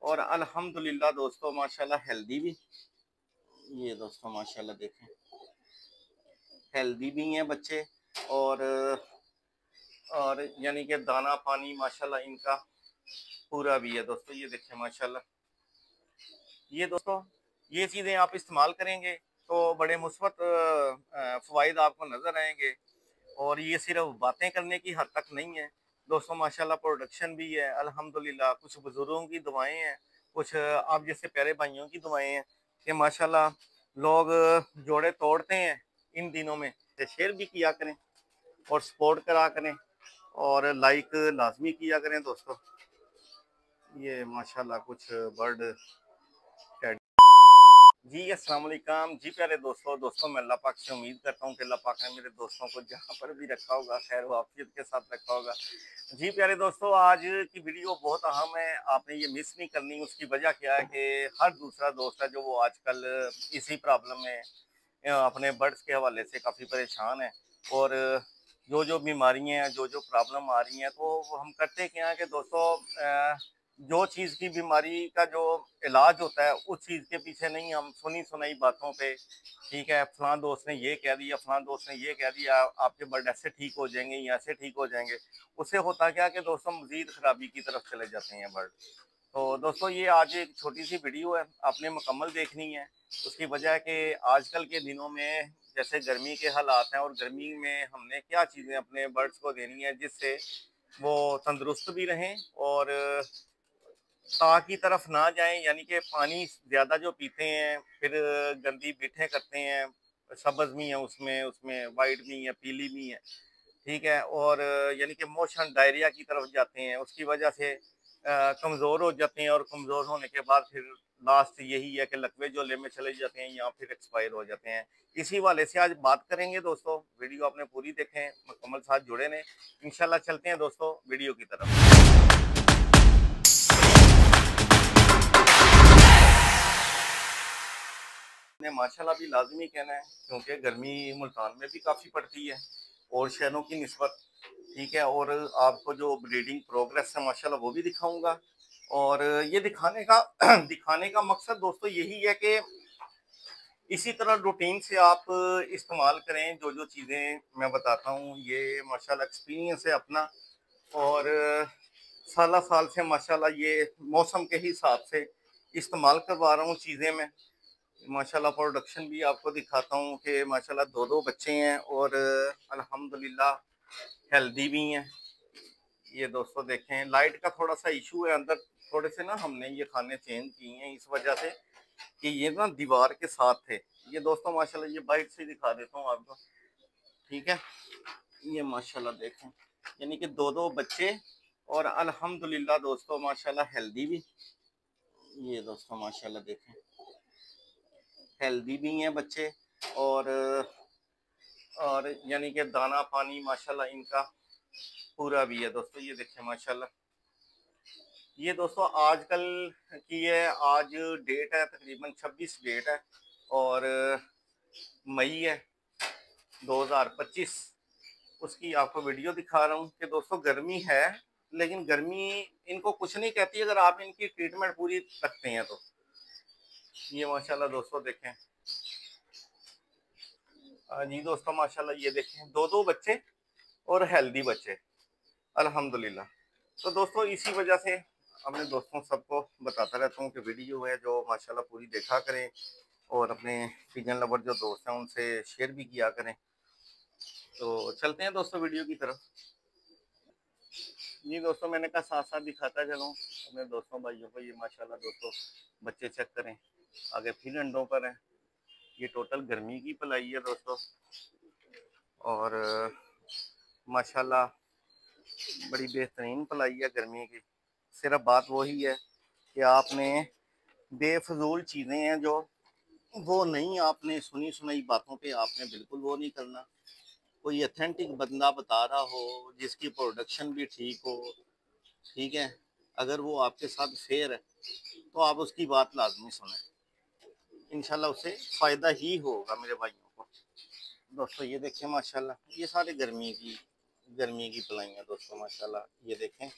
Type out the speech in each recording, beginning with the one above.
और अल्हम्दुलिल्लाह दोस्तों माशाल्लाह हेल्दी भी। ये दोस्तों माशाल्लाह देखें, हेल्दी भी हैं बच्चे। और यानी कि दाना पानी माशाल्लाह इनका पूरा भी है दोस्तों। ये देखें माशाल्लाह, ये दोस्तों ये चीज़ें आप इस्तेमाल करेंगे तो बड़े मुस्बत फ़वाइद आपको नज़र आएंगे। और ये सिर्फ बातें करने की हद तक नहीं है दोस्तों, माशाल्लाह प्रोडक्शन भी है अल्हम्दुलिल्लाह। कुछ बुजुर्गों की दुआएं हैं, कुछ आप जैसे प्यारे भाइयों की दुआएं हैं कि माशाल्लाह लोग जोड़े तोड़ते हैं इन दिनों में। तो शेयर भी किया करें और सपोर्ट करा करें और लाइक लाजमी किया करें दोस्तों। ये माशाल्लाह कुछ बर्ड जी अस्सलाम वालेकुम जी प्यारे दोस्तों मैं अल्लाह पाक से उम्मीद करता हूँ कि अल्लाह पाक ने मेरे दोस्तों को जहाँ पर भी रखा होगा खैर वाफियत के साथ रखा होगा। जी प्यारे दोस्तों, आज की वीडियो बहुत अहम है, आपने ये मिस नहीं करनी। उसकी वजह क्या है कि हर दूसरा दोस्त है जो वो आजकल इसी प्रॉब्लम में अपने बर्ड्स के हवाले से काफ़ी परेशान है। और जो जो बीमारियाँ हैं, जो जो प्रॉब्लम आ रही हैं, तो वो हम करते क्या है कि दोस्तों जो चीज़ की बीमारी का जो इलाज होता है उस चीज़ के पीछे नहीं हम सुनी सुनाई बातों पे, ठीक है फलां दोस्त ने ये कह दिया, फलां दोस्त ने ये कह दिया, आपके बर्ड ऐसे ठीक हो जाएंगे या ऐसे ठीक हो जाएंगे। उससे होता क्या कि दोस्तों मजीद खराबी की तरफ चले जाते हैं बर्ड। तो दोस्तों ये आज एक छोटी सी वीडियो है, आपने मुकम्मल देखनी है। उसकी वजह है कि आजकल के दिनों में जैसे गर्मी के हालात हैं और गर्मी में हमने क्या चीज़ें अपने बर्ड्स को देनी है जिससे वो तंदुरुस्त भी रहें और ता की तरफ ना जाएं, यानी कि पानी ज़्यादा जो पीते हैं फिर गंदी बिठें करते हैं। सब्ज़ भी है उसमें उसमें वाइट भी है, पीली भी है, ठीक है। और यानी कि मोशन डायरिया की तरफ जाते हैं, उसकी वजह से कमज़ोर हो जाते हैं और कमज़ोर होने के बाद फिर लास्ट यही है कि लकवे झोले में चले जाते हैं या फिर एक्सपायर हो जाते हैं। इसी वाले से आज बात करेंगे दोस्तों, वीडियो आपने पूरी देखें, मुकम्मल साथ जुड़े रहें। इंशाल्लाह चलते हैं दोस्तों वीडियो की तरफ। ने माशाल्लाह भी लाजमी कहना है क्योंकि गर्मी मुल्तान में भी काफ़ी पड़ती है और शहरों की निस्बत, ठीक है। और आपको जो ब्रीडिंग प्रोग्रेस है माशाल्लाह वो भी दिखाऊंगा। और ये दिखाने का दिखाने का मकसद दोस्तों यही है कि इसी तरह रूटीन से आप इस्तेमाल करें जो जो चीज़ें मैं बताता हूँ। ये माशाल्लाह एक्सपीरियंस है अपना और साल साल से माशाल्लाह ये मौसम के हिसाब से इस्तेमाल करवा रहा हूँ चीज़ें मैं। माशाल्लाह प्रोडक्शन भी आपको दिखाता हूँ कि माशाल्लाह दो दो बच्चे हैं और अल्हम्दुलिल्लाह हेल्दी भी हैं। ये दोस्तों देखें, लाइट का थोड़ा सा इशू है अंदर, थोड़े से ना हमने ये खाने चेंज किए हैं इस वजह से कि ये ना दीवार के साथ थे। ये दोस्तों माशाल्लाह ये बाइट से दिखा देता हूँ आपको, ठीक है। ये माशाल्लाह देखें, यानी कि दो दो बच्चे और अल्हम्दुलिल्लाह दोस्तों माशाल्लाह हेल्दी भी। ये दोस्तों माशाल्लाह देखें, हेल्दी भी हैं बच्चे। और यानी कि दाना पानी माशाल्लाह इनका पूरा भी है दोस्तों। ये देखें माशाल्लाह, ये दोस्तों आजकल की है, आज डेट है तकरीबन 26 डेट है और मई है 2025। उसकी आपको वीडियो दिखा रहा हूँ कि दोस्तों गर्मी है लेकिन गर्मी इनको कुछ नहीं कहती अगर आप इनकी ट्रीटमेंट पूरी रखते हैं तो। ये माशाल्लाह दोस्तों देखें, जी दोस्तों माशाल्लाह ये देखें दो दो बच्चे और हेल्दी बच्चे अल्हम्दुलिल्लाह। तो दोस्तों इसी वजह से अपने दोस्तों सबको बताता रहता हूँ कि वीडियो है जो माशाल्लाह पूरी देखा करें और अपने पिजन लवर जो दोस्त हैं उनसे शेयर भी किया करें। तो चलते हैं दोस्तों वीडियो की तरफ। जी दोस्तों मैंने कहा साथ साथ दिखाता चलूँ अपने दोस्तों भाइयों को। ये माशाल्लाह दोस्तों बच्चे चेक करें, आगे फिर अंडों पर है। ये टोटल गर्मी की पलाई है दोस्तों और माशाल्लाह बड़ी बेहतरीन पलाई है गर्मी की। सिर्फ बात वही है कि आपने बेफजूल चीज़ें हैं जो वो नहीं, आपने सुनी सुनाई बातों पे आपने बिल्कुल वो नहीं करना। कोई अथेंटिक बंदा बता रहा हो जिसकी प्रोडक्शन भी ठीक हो, ठीक है, अगर वो आपके साथ फेयर है तो आप उसकी बात लाजमी सुने, इंशाल्लाह उससे फ़ायदा ही होगा मेरे भाइयों को। दोस्तों ये देखें माशाल्लाह ये सारे गर्मी की पलाइयाँ दोस्तों माशाल्लाह। ये देखें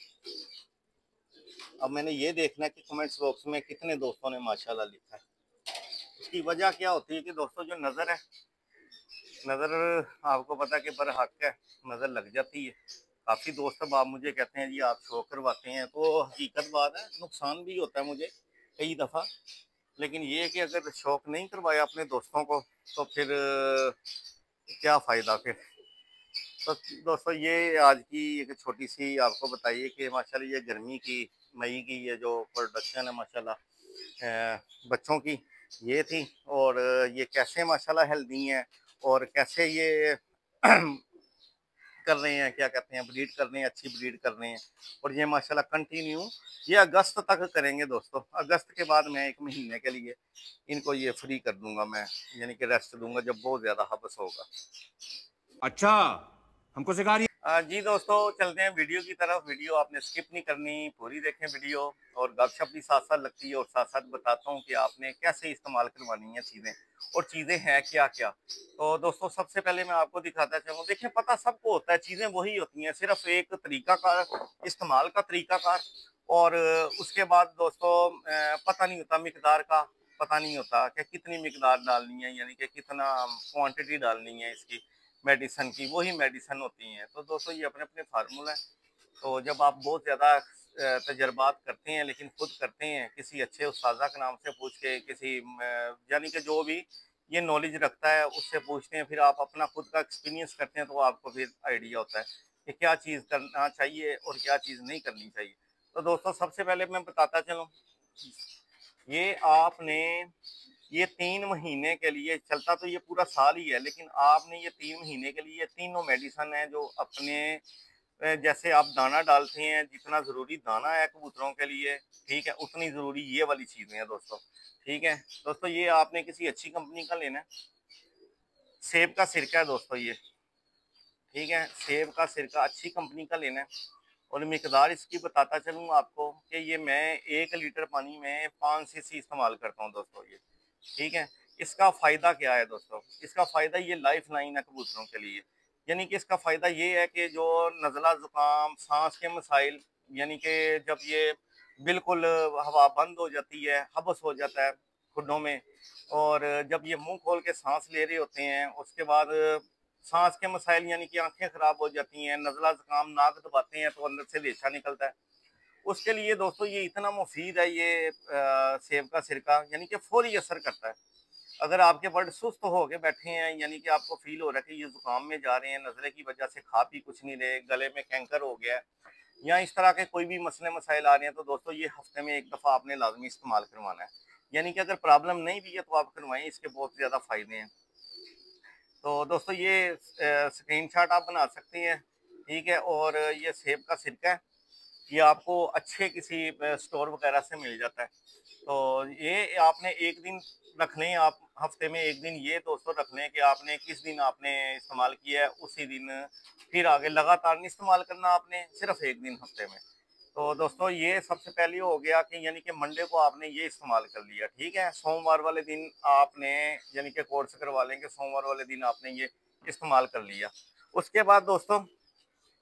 अब मैंने ये देखना है कि कमेंट्स बॉक्स में कितने दोस्तों ने माशाल्लाह लिखा है। इसकी वजह क्या होती है कि दोस्तों जो नज़र है, नज़र आपको पता कि बरहक है, नज़र लग जाती है। काफ़ी दोस्त अब आप मुझे कहते हैं जी आप शो करवाते हैं, तो हकीकत बात है, नुकसान भी होता है मुझे कई दफ़ा। लेकिन ये है कि अगर शौक नहीं करवाया अपने दोस्तों को तो फिर क्या फ़ायदा फिर। तो दोस्तों ये आज की एक छोटी सी आपको बताइए कि माशाल्लाह ये गर्मी की मई की ये जो प्रोडक्शन है माशाल्लाह बच्चों की ये थी। और ये कैसे माशाल्लाह हेल्दी हैं और कैसे ये कर रहे हैं, क्या कहते हैं, ब्रीड कर रहे हैं, अच्छी ब्रीड कर रहे हैं। और ये माशाल्लाह कंटिन्यू ये अगस्त तक करेंगे दोस्तों। अगस्त के बाद मैं 1 महीने के लिए इनको ये फ्री कर दूंगा मैं, यानी कि रेस्ट दूंगा जब बहुत ज़्यादा हबस होगा। अच्छा, हमको सिखा रही जी दोस्तों, चलते हैं वीडियो की तरफ। वीडियो आपने स्किप नहीं करनी, पूरी देखें वीडियो। और गपशप भी साथ साथ लगती है और साथ साथ बताता हूँ कि आपने कैसे इस्तेमाल करवानी है चीज़ें, और चीज़ें हैं क्या क्या। तो दोस्तों सबसे पहले मैं आपको दिखाता चलूँ। देखिए पता सबको होता है, चीज़ें वही होती हैं, सिर्फ एक तरीकाकार, इस्तेमाल का तरीकाकार। और उसके बाद दोस्तों पता नहीं होता मिकदार का, पता नहीं होता कि कितनी मिकदार डालनी है, यानी कि कितना क्वांटिटी डालनी है इसकी मेडिसिन की। वही मेडिसिन होती हैं। तो दोस्तों ये अपने अपने फार्मूला है। तो जब आप बहुत ज़्यादा तजर्बात करते हैं, लेकिन खुद करते हैं, किसी अच्छे उस्तादा के नाम से पूछ के, किसी यानी कि जो भी ये नॉलेज रखता है उससे पूछते हैं, फिर आप अपना खुद का एक्सपीरियंस करते हैं, तो आपको फिर आइडिया होता है कि क्या चीज़ करना चाहिए और क्या चीज़ नहीं करनी चाहिए। तो दोस्तों सबसे पहले मैं बताता चलूँ, ये आपने ये 3 महीने के लिए चलता, तो ये पूरा साल ही है, लेकिन आपने ये 3 महीने के लिए तीनों मेडिसन है जो अपने जैसे आप दाना डालते हैं, जितना ज़रूरी दाना है कबूतरों के लिए, ठीक है, उतनी ज़रूरी ये वाली चीज़ें हैं दोस्तों। ठीक है दोस्तों, ये आपने किसी अच्छी कंपनी का लेना है। सेब का सिरका है दोस्तों ये, ठीक है, सेब का सिरका अच्छी कंपनी का लेना है। और मिकदार इसकी बताता चलूँ आपको कि ये मैं 1 लीटर पानी में 5 सीसी इस्तेमाल करता हूँ दोस्तों ये। ठीक है, इसका फ़ायदा क्या है दोस्तों? इसका फ़ायदा ये लाइफ लाइन है कबूतरों के लिए। यानी कि इसका फ़ायदा ये है कि जो नज़ला ज़ुकाम, सांस के मसाइल, यानी कि जब ये बिल्कुल हवा बंद हो जाती है, हबस हो जाता है खुडों में, और जब ये मुंह खोल के सांस ले रहे होते हैं, उसके बाद सांस के मसाइल यानी कि आंखें खराब हो जाती हैं, नज़ला ज़ुकाम, नाक दबाते हैं तो अंदर से रेशा निकलता है। उसके लिए दोस्तों ये इतना मुफीद है ये सेब का सिरका, यानी कि फौरी असर करता है। अगर आपके बर्ड सुस्त हो के बैठे हैं, यानी कि आपको फील हो रहा है कि ये जुकाम में जा रहे हैं, नज़ले की वजह से खा पी कुछ नहीं रहे, गले में कैंकर हो गया है, या इस तरह के कोई भी मसले मसाइल आ रहे हैं, तो दोस्तों ये हफ्ते में 1 दफ़ा आपने लाजमी इस्तेमाल करवाना है। यानी कि अगर प्रॉब्लम नहीं भी है तो आप करवाएं, इसके बहुत ज़्यादा फ़ायदे हैं। तो दोस्तों ये स्क्रीनशॉट आप बना सकते हैं, ठीक है। और ये सेब का सिरका है, ये आपको अच्छे किसी स्टोर वगैरह से मिल जाता है। तो ये आपने एक दिन रख लें, आप हफ्ते में एक दिन ये दोस्तों रख लें कि आपने किस दिन आपने इस्तेमाल किया है, उसी दिन फिर आगे लगातार नहीं इस्तेमाल करना आपने, सिर्फ एक दिन हफ्ते में। तो दोस्तों ये सबसे पहले हो गया कि यानी कि मंडे को आपने ये इस्तेमाल कर लिया, ठीक है। सोमवार वाले दिन आपने यानी कि कोर्स करवा लेंगे, सोमवार वाले दिन आपने ये इस्तेमाल कर लिया। उसके बाद दोस्तों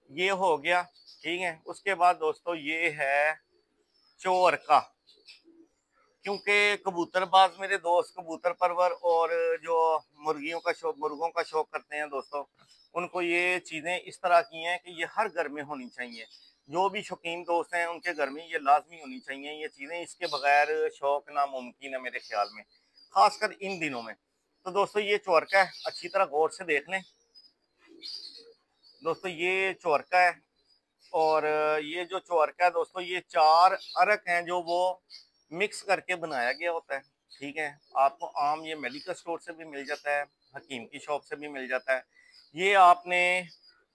ये हो गया, ठीक है। उसके बाद दोस्तों ये है चोर का, क्योंकि कबूतरबाज मेरे दोस्त, कबूतर परवर और जो मुर्गियों का शौक, मुर्गों का शौक करते हैं दोस्तों, उनको ये चीज़ें इस तरह की हैं कि ये हर घर में होनी चाहिए। जो भी शौकीन दोस्त हैं उनके घर में ये लाजमी होनी चाहिए ये चीज़ें, इसके बगैर शौक नामुमकिन है मेरे ख्याल में, खासकर इन दिनों में। तो दोस्तों ये चोरका है, अच्छी तरह गौर से देख लें दोस्तों, ये चोरका है। और ये जो चोरका है दोस्तों, ये 4 अरक हैं जो वो मिक्स करके बनाया गया होता है, ठीक है। आपको आम ये मेडिकल स्टोर से भी मिल जाता है, हकीम की शॉप से भी मिल जाता है। ये आपने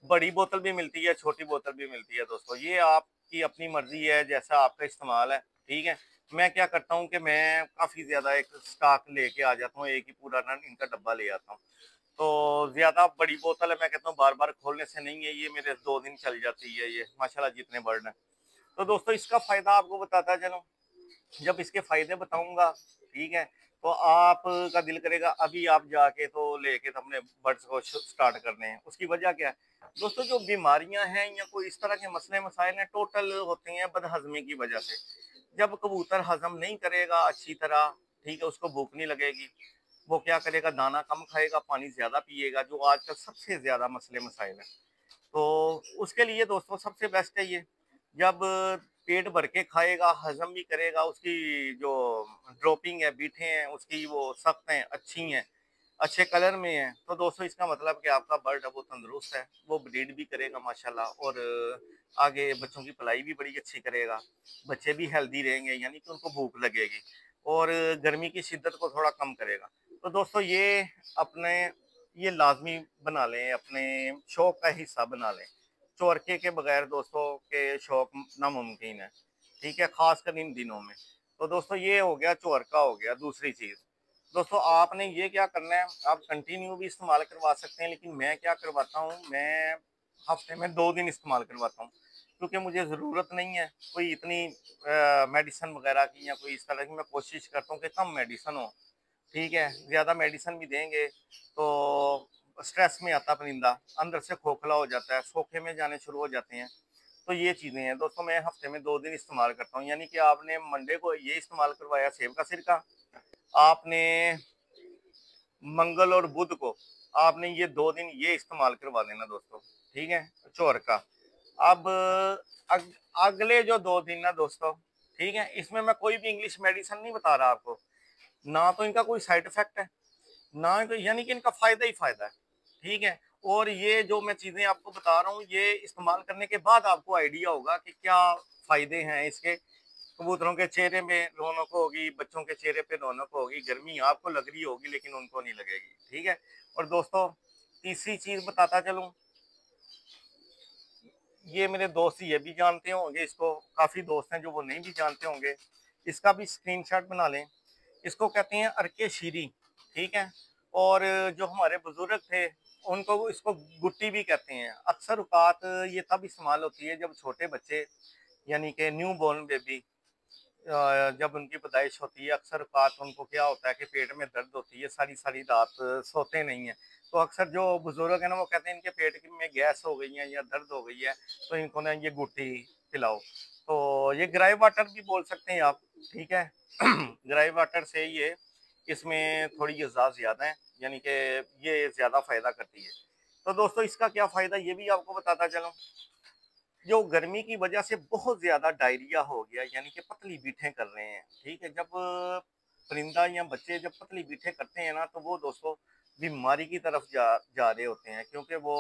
बड़ी बोतल भी मिलती है, छोटी बोतल भी मिलती है दोस्तों, ये आपकी अपनी मर्जी है जैसा आपका इस्तेमाल है, ठीक है। मैं क्या करता हूँ कि मैं काफ़ी ज़्यादा एक स्टॉक लेके आ जाता हूँ, एक ही पूरा रन इनका डब्बा ले आता हूँ। तो ज़्यादा बड़ी बोतल है, मैं कहता हूँ बार बार खोलने से नहीं है, ये मेरे 2 दिन चल जाती है ये माशाल्लाह जितने बर्ड हैं। तो दोस्तों इसका फ़ायदा आपको बताता चलूँ, जब इसके फायदे बताऊंगा, ठीक है, तो आपका दिल करेगा अभी आप जाके तो लेके तो अपने बर्ड्स को स्टार्ट करने हैं। उसकी वजह क्या है दोस्तों? जो बीमारियां हैं या कोई इस तरह के मसले मसाइल हैं, टोटल होते हैं बदहजमी की वजह से। जब कबूतर हजम नहीं करेगा अच्छी तरह, ठीक है, उसको भूख नहीं लगेगी, वो क्या करेगा? दाना कम खाएगा, पानी ज्यादा पिएगा, जो आजकल सबसे ज्यादा मसले मसाइल है। तो उसके लिए दोस्तों सबसे बेस्ट है ये, जब पेट भर के खाएगा, हजम भी करेगा, उसकी जो ड्रॉपिंग है, बीटें हैं उसकी, वो सख्त हैं, अच्छी हैं, अच्छे कलर में हैं, तो दोस्तों इसका मतलब कि आपका बर्ड है वो तंदुरुस्त है, वो ब्रीड भी करेगा माशाल्लाह, और आगे बच्चों की पलाई भी बड़ी अच्छी करेगा, बच्चे भी हेल्दी रहेंगे, यानी कि उनको भूख लगेगी, और गर्मी की शिद्दत को थोड़ा कम करेगा। तो दोस्तों अपने ये लाजमी बना लें, अपने शौक का हिस्सा बना लें। चोरके के बगैर दोस्तों के शौक नामुमकिन है, ठीक है, खासकर इन दिनों में। तो दोस्तों ये हो गया, चोरका हो गया। दूसरी चीज दोस्तों, आपने ये क्या करना है, आप कंटिन्यू भी इस्तेमाल करवा सकते हैं, लेकिन मैं क्या करवाता हूँ, मैं हफ्ते में 2 दिन इस्तेमाल करवाता हूँ, क्योंकि मुझे ज़रूरत नहीं है कोई इतनी मेडिसिन वगैरह की, या कोई इस तरह की। मैं कोशिश करता हूँ कि कम मेडिसिन हो, ठीक है, ज़्यादा मेडिसिन भी देंगे तो स्ट्रेस में आता परिंदा, अंदर से खोखला हो जाता है, सोखे में जाने शुरू हो जाते हैं। तो ये चीज़ें हैं दोस्तों, मैं हफ्ते में 2 दिन इस्तेमाल करता हूँ। यानी कि आपने मंडे को ये इस्तेमाल करवाया सेब का सिरका, आपने मंगल और बुध को आपने ये 2 दिन ये इस्तेमाल करवा देना दोस्तों, ठीक है, चोर का। अब अगले जो 2 दिन ना दोस्तों, ठीक है, इसमें मैं कोई भी इंग्लिश मेडिसिन नहीं बता रहा आपको, ना तो इनका कोई साइड इफेक्ट है, ना तो, यानी कि इनका फायदा ही फायदा है, ठीक है। और ये जो मैं चीजें आपको बता रहा हूँ, ये इस्तेमाल करने के बाद आपको आइडिया होगा कि क्या फायदे हैं इसके। कबूतरों के चेहरे में रौनक होगी, बच्चों के चेहरे पे रौनक होगी, गर्मी आपको लग रही होगी लेकिन उनको नहीं लगेगी, ठीक है। और दोस्तों तीसरी चीज बताता चलूं, ये मेरे दोस्त ये भी जानते होंगे इसको, काफी दोस्त हैं जो वो नहीं भी जानते होंगे, इसका भी स्क्रीनशॉट बना लें। इसको कहते हैं अर्के शीरी, ठीक है। और जो हमारे बुजुर्ग थे उनको इसको गुट्टी भी कहते हैं। अक्सर औकात ये तब इस्तेमाल होती है जब छोटे बच्चे, यानी कि न्यू बॉर्न बेबी, जब उनकी पैदाइश होती है, अक्सर औकात उनको क्या होता है कि पेट में दर्द होती है, सारी सारी रात सोते नहीं है। तो अक्सर जो बुजुर्ग है ना, वो कहते हैं इनके पेट में गैस हो गई है या दर्द हो गई है, तो इनको ना ये गुट्टी पिलाओ। तो ये ग्राई वाटर भी बोल सकते हैं आप, ठीक है। ग्राई वाटर से ये, इसमें थोड़ी गज़ा ज़्यादा है, यानी कि ये ज़्यादा फायदा करती है। तो दोस्तों इसका क्या फायदा ये भी आपको बताता चलूं। जो गर्मी की वजह से बहुत ज्यादा डायरिया हो गया, यानी कि पतली बीठें कर रहे हैं, ठीक है, जब परिंदा या बच्चे जब पतली बीठें करते हैं ना, तो वो दोस्तों बीमारी की तरफ जा रहे होते हैं, क्योंकि वो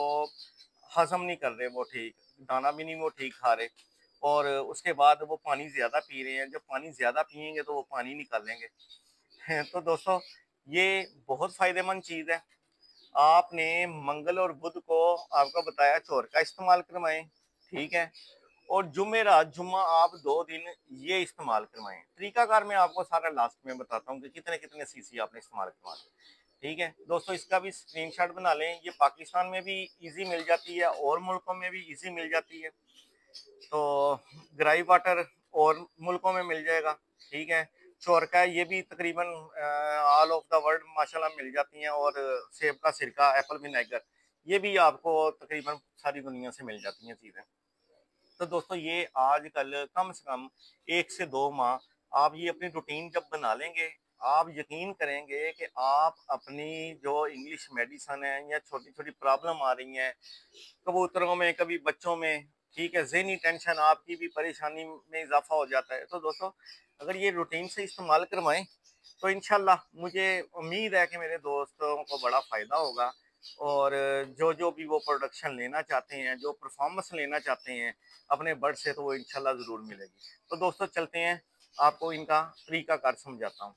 हजम नहीं कर रहे, वो ठीक दाना भी नहीं वो ठीक खा रहे, और उसके बाद वो पानी ज्यादा पी रहे हैं। जब पानी ज्यादा पियेंगे तो वो पानी निकालेंगे। तो दोस्तों ये बहुत फायदेमंद चीज है। आपने मंगल और बुध को आपको बताया चोर का इस्तेमाल करवाएं, ठीक है, और जुमेरात जुम्मा आप 2 दिन ये इस्तेमाल करवाएं। तरीकाकार मैं आपको सारा लास्ट में बताता हूँ कि कितने कितने सीसी आपने इस्तेमाल करवाना, ठीक है। दोस्तों इसका भी स्क्रीनशॉट बना लें, ये पाकिस्तान में भी इजी मिल जाती है और मुल्कों में भी इजी मिल जाती है। तो ग्राई वाटर और मुल्कों में मिल जाएगा, ठीक है। चोरका ये भी तकरीबन ऑल ऑफ द वर्ल्ड माशाल्लाह मिल जाती हैं, और सेब का सिरका, एप्पल विनेगर, ये भी आपको तकरीबन सारी दुनिया से मिल जाती हैं चीज़ें। तो दोस्तों ये आजकल कम से कम 1 से 2 माह आप ये अपनी रूटीन जब बना लेंगे, आप यकीन करेंगे कि आप अपनी जो इंग्लिश मेडिसन है या छोटी छोटी प्रॉब्लम आ रही हैं कबूतरों में, कभी बच्चों में, ठीक है, ज़हनी टेंशन, आपकी भी परेशानी में इजाफा हो जाता है। तो दोस्तों अगर ये रूटीन से इस्तेमाल करवाएं तो इंशाल्लाह मुझे उम्मीद है कि मेरे दोस्तों को बड़ा फ़ायदा होगा, और जो जो भी वो प्रोडक्शन लेना चाहते हैं, जो परफॉर्मेंस लेना चाहते हैं अपने बर्ड से, तो वो इंशाल्लाह ज़रूर मिलेगी। तो दोस्तों चलते हैं, आपको इनका तरीकाकार समझाता हूँ।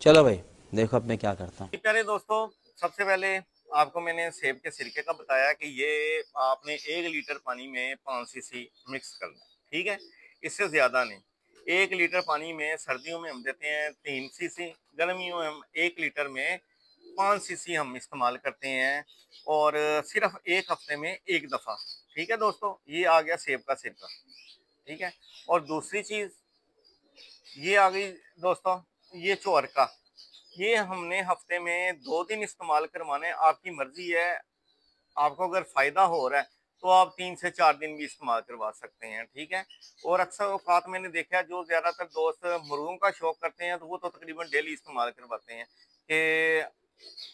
चलो भाई, देखो अब मैं क्या करता हूँ। प्यारे दोस्तों, सबसे पहले आपको मैंने सेब के सिरके का बताया कि ये आपने 1 लीटर पानी में 5 सीसी मिक्स करना है, ठीक है, इससे ज्यादा नहीं। 1 लीटर पानी में सर्दियों में हम देते हैं 3 सीसी, गर्मियों में हम 1 लीटर में 5 सीसी हम इस्तेमाल करते हैं, और सिर्फ एक हफ्ते में एक दफा, ठीक है दोस्तों। ये आ गया सेब का सिरका, ठीक है। और दूसरी चीज, ये आ गई दोस्तों, ये चोरका। ये हमने हफ्ते में 2 दिन इस्तेमाल करवाने, आपकी मर्जी है। आपको अगर फ़ायदा हो रहा है तो आप 3 से 4 दिन भी इस्तेमाल करवा सकते हैं, ठीक है। और अक्सर औकात मैंने देखा है जो ज़्यादातर दोस्त मुर्गों का शौक करते हैं तो वो तो तकरीबन डेली इस्तेमाल करवाते हैं कि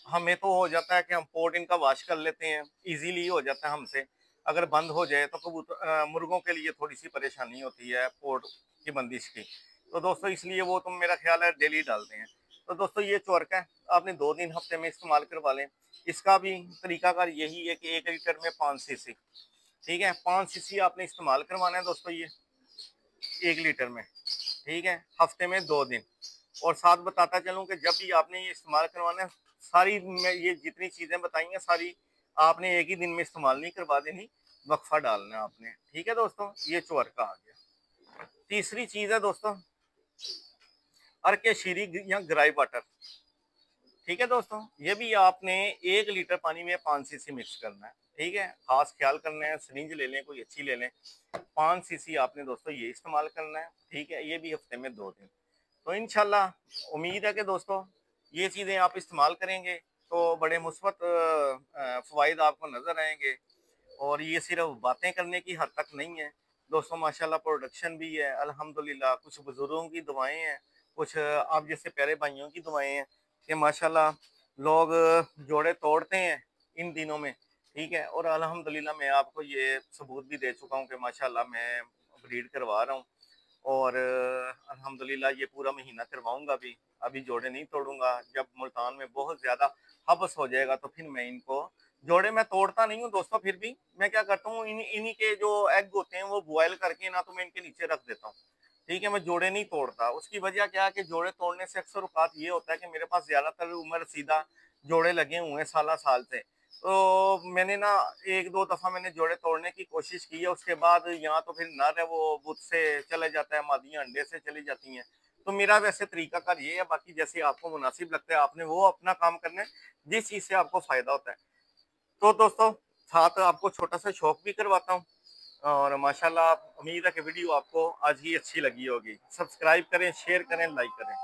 हमें तो हो जाता है कि हम पोर्ट इनका वॉश कर लेते हैं, इजीली हो जाता है हमसे। अगर बंद हो जाए तो मुर्गों के लिए थोड़ी सी परेशानी होती है पोर्ट की बंदिश की। तो दोस्तों इसलिए वो तो मेरा ख्याल है डेली डालते हैं। तो दोस्तों ये चोरका है, आपने 2 दिन हफ्ते में इस्तेमाल करवा लें। इसका भी तरीकाकार यही है कि 1 लीटर में 5 सीसी, ठीक है, 5 सीसी आपने इस्तेमाल करवाना है दोस्तों ये 1 लीटर में, ठीक है, हफ्ते में 2 दिन। और साथ बताता चलूं कि जब भी आपने ये इस्तेमाल करवाना है, सारी मैं ये जितनी चीजें बताई हैं सारी आपने एक ही दिन में इस्तेमाल नहीं करवा देनी, वक्फा डालना है आपने, ठीक है दोस्तों। ये चोरका आ गया। तीसरी चीज है दोस्तों अर्के शीरी या ग्राई वाटर, ठीक है दोस्तों। ये भी आपने 1 लीटर पानी में 5 सीसी मिक्स करना है, ठीक है। खास ख्याल करना है, सिरिंज ले लें, कोई अच्छी ले लें। 5 सीसी आपने दोस्तों ये इस्तेमाल करना है, ठीक है। ये भी हफ्ते में 2 दिन। तो इंशाल्लाह उम्मीद है कि दोस्तों ये चीज़ें आप इस्तेमाल करेंगे तो बड़े मुस्बत फ़वाइद आपको नज़र आएंगे। और ये सिर्फ बातें करने की हद तक नहीं है दोस्तों, माशाल्लाह प्रोडक्शन भी है अल्हम्दुलिल्लाह। कुछ बुजुर्गों की दुआएं हैं, कुछ आप जैसे प्यारे भाइयों की दुआएं हैं कि माशाल्लाह लोग जोड़े तोड़ते हैं इन दिनों में, ठीक है। और अल्हम्दुलिल्लाह मैं आपको ये सबूत भी दे चुका हूँ कि माशाल्लाह मैं ब्रीड करवा रहा हूँ। और अल्हम्दुलिल्लाह ये पूरा महीना करवाऊंगा भी। अभी जोड़े नहीं तोड़ूंगा, जब मुल्तान में बहुत ज़्यादा हबस हो जाएगा तो फिर मैं इनको जोड़े मैं तोड़ता नहीं हूँ दोस्तों। फिर भी मैं क्या करता हूँ, इन्हीं के जो एग होते हैं वो बॉयल करके ना तो मैं इनके नीचे रख देता हूँ, ठीक है। मैं जोड़े नहीं तोड़ता। उसकी वजह क्या है कि जोड़े तोड़ने से अक्सर औकात ये होता है कि मेरे पास ज़्यादातर उम्र सीधा जोड़े लगे हुए हैं साल साल से। तो मैंने ना 1-2 दफ़ा मैंने जोड़े तोड़ने की कोशिश की है, उसके बाद यहाँ तो फिर नर है वो बुत से चले जाता है, मादियाँ अंडे से चली जाती हैं। तो मेरा वैसे तरीकाकार ये है, बाकी जैसे आपको मुनासिब लगता है आपने वो अपना काम करना है, जिस चीज़ से आपको फ़ायदा होता है। तो दोस्तों साथ आपको छोटा सा शौक भी करवाता हूँ। और माशाल्लाह उम्मीद है कि वीडियो आपको आज ही अच्छी लगी होगी। सब्सक्राइब करें, शेयर करें, लाइक करें।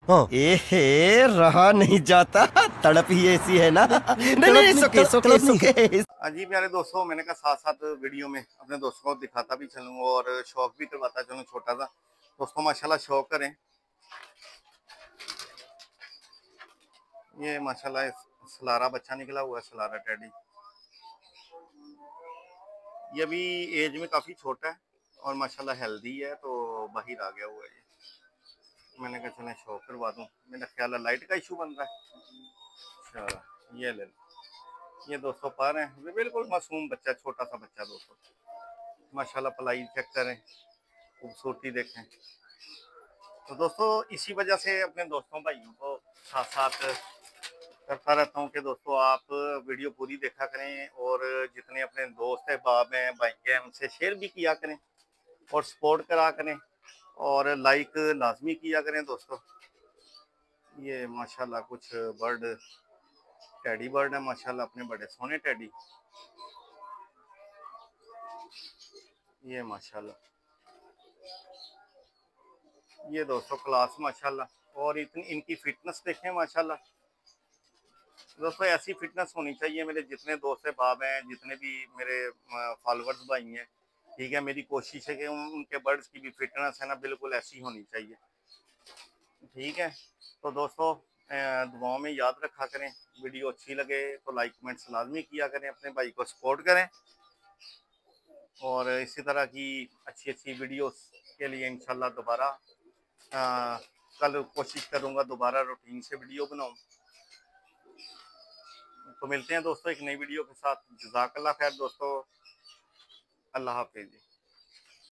हाँ। ए रहा नहीं जाता, तड़प ही ऐसी है ना। नहीं नहीं, सुके सुके सुके। जी प्यारे दोस्तों, मैंने कहा साथ साथ वीडियो में अपने दोस्तों को दिखाता भी चलूँ और शौक भी करवाता चलूँ छोटा सा। दोस्तों माशाल्लाह शौक करें। ये माशाल्लाह सलारा बच्चा निकला हुआ है, सलारा टेडी। ये भी एज में काफ़ी छोटा है और माशाल्लाह हेल्दी है, तो बाहर आ गया हुआ है ये। मैंने कहा चलें शौक करवा दूँ, मेरा ख्याल है लाइट का इशू बन रहा है। अच्छा ये ले लो। ये दोस्तों पर हैं, ये बिल्कुल मासूम बच्चा, छोटा सा बच्चा दोस्तों। माशाल्लाह पलाई चेक करें, खूबसूरती देखें। तो दोस्तों इसी वजह से अपने दोस्तों भाइयों को साथ साथ करता रहता हूँ कि दोस्तों आप वीडियो पूरी देखा करें और जितने अपने दोस्त अहबाब हैं, भाई हैं, उनसे शेयर भी किया करें और सपोर्ट करा करें और लाइक लाजमी किया करें दोस्तों। ये माशाल्लाह कुछ बर्ड टेडी बर्ड है माशाल्लाह, अपने बड़े सोने टेडी। ये माशाल्लाह ये दोस्तों क्लास माशाल्लाह। और इतनी इनकी फिटनेस देखें माशाल्लाह। दोस्तों ऐसी फिटनेस होनी चाहिए मेरे जितने दोस्त बाब हैं, जितने भी मेरे फॉलोअर्स भाई हैं, ठीक है। मेरी कोशिश है कि उनके बर्ड्स की भी फिटनेस है ना बिल्कुल ऐसी होनी चाहिए, ठीक है। तो दोस्तों दुआओं में याद रखा करें। वीडियो अच्छी लगे तो लाइक कमेंट्स लाजमी किया करें, अपने भाई को सपोर्ट करें। और इसी तरह की अच्छी अच्छी वीडियोस के लिए इंशाल्लाह दोबारा कल कोशिश करूँगा दोबारा रूटीन से वीडियो बनाऊँ। तो मिलते हैं दोस्तों एक नई वीडियो के साथ। जज़ाकल्लाह खैर दोस्तों, अल्लाह हाफिज़।